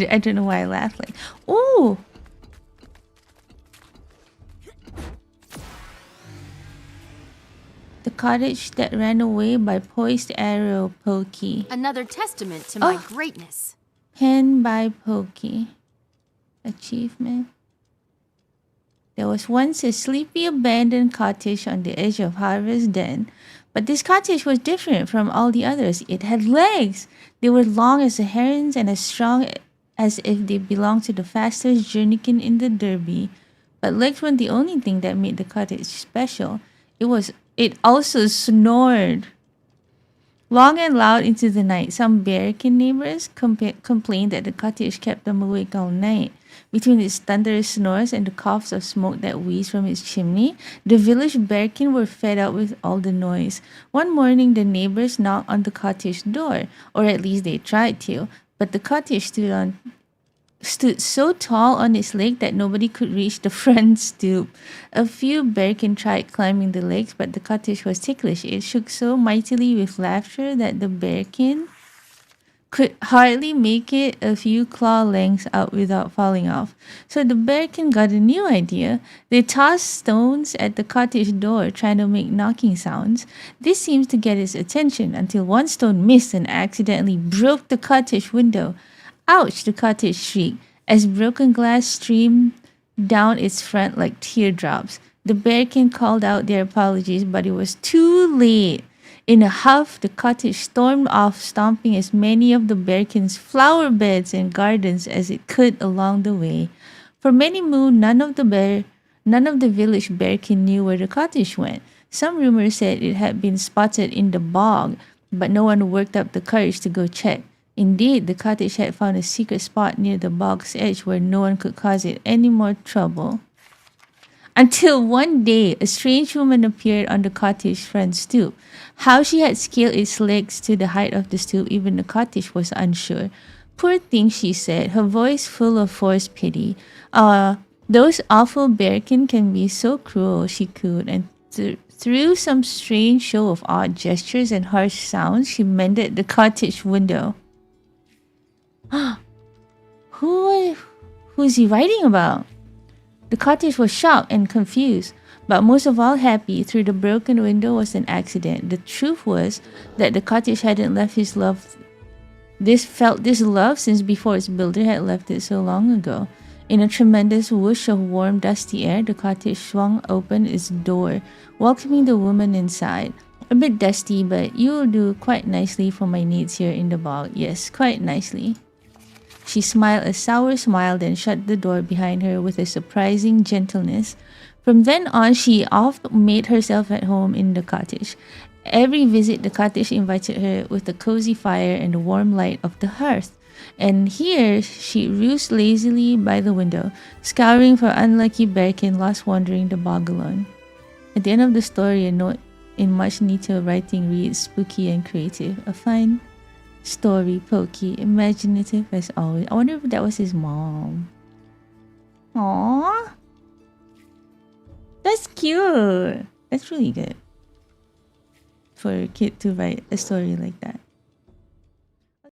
I don't know why I laughed. Like, ooh. The Cottage That Ran Away by Poised Arrow, Poky. Another testament to my greatness. Pen by Poky. Achievement. There was once a sleepy abandoned cottage on the edge of Harvest Den, but this cottage was different from all the others. It had legs. They were long as a heron's and as strong as if they belonged to the fastest journeyman in the Derby. But legs weren't the only thing that made the cottage special. It also snored. Long and loud into the night, some Bearkin neighbors complained that the cottage kept them awake all night. Between its thunderous snores and the coughs of smoke that wheezed from its chimney, the village Bearkin were fed up with all the noise. One morning, the neighbors knocked on the cottage door, or at least they tried to, but the cottage stood so tall on its leg that nobody could reach the front stoop. A few Bearkin tried climbing the legs, but the cottage was ticklish. It shook so mightily with laughter that the Bearkin could hardly make it a few claw lengths out without falling off. So the Bearkin got a new idea. They tossed stones at the cottage door, trying to make knocking sounds. This seems to get its attention until one stone missed and accidentally broke the cottage window. Ouch, the cottage shrieked, as broken glass streamed down its front like teardrops. The Bearkin called out their apologies, but it was too late. In a huff, the cottage stormed off, stomping as many of the Bearkin's flower beds and gardens as it could along the way. For many moons, none of the village Bearkin knew where the cottage went. Some rumors said it had been spotted in the bog, but no one worked up the courage to go check. Indeed, the cottage had found a secret spot near the bog's edge where no one could cause it any more trouble. Until one day, a strange woman appeared on the cottage front stoop. How she had scaled its legs to the height of the stoop, even the cottage was unsure. Poor thing, she said, her voice full of forced pity. Those awful Bearkin can be so cruel, she cooed, and through some strange show of odd gestures and harsh sounds, she mended the cottage window. Who's he writing about? The cottage was shocked and confused, but most of all happy. Through the broken window was an accident. The truth was that the cottage hadn't left this love since before its builder had left it so long ago. In a tremendous whoosh of warm, dusty air, the cottage swung open its door, welcoming the woman inside. A bit dusty, but you'll do quite nicely for my needs here in the bog. Yes, quite nicely. She smiled a sour smile, then shut the door behind her with a surprising gentleness. From then on, she oft made herself at home in the cottage. Every visit, the cottage invited her with the cozy fire and the warm light of the hearth. And here she roosted lazily by the window, scouring for unlucky Bearkin lost wandering the bog alone. At the end of the story, a note in much neater writing reads, spooky and creative. A fine story, Poky, imaginative as always. I wonder if that was his mom. Aww. That's cute. That's really good for a kid to write a story like that.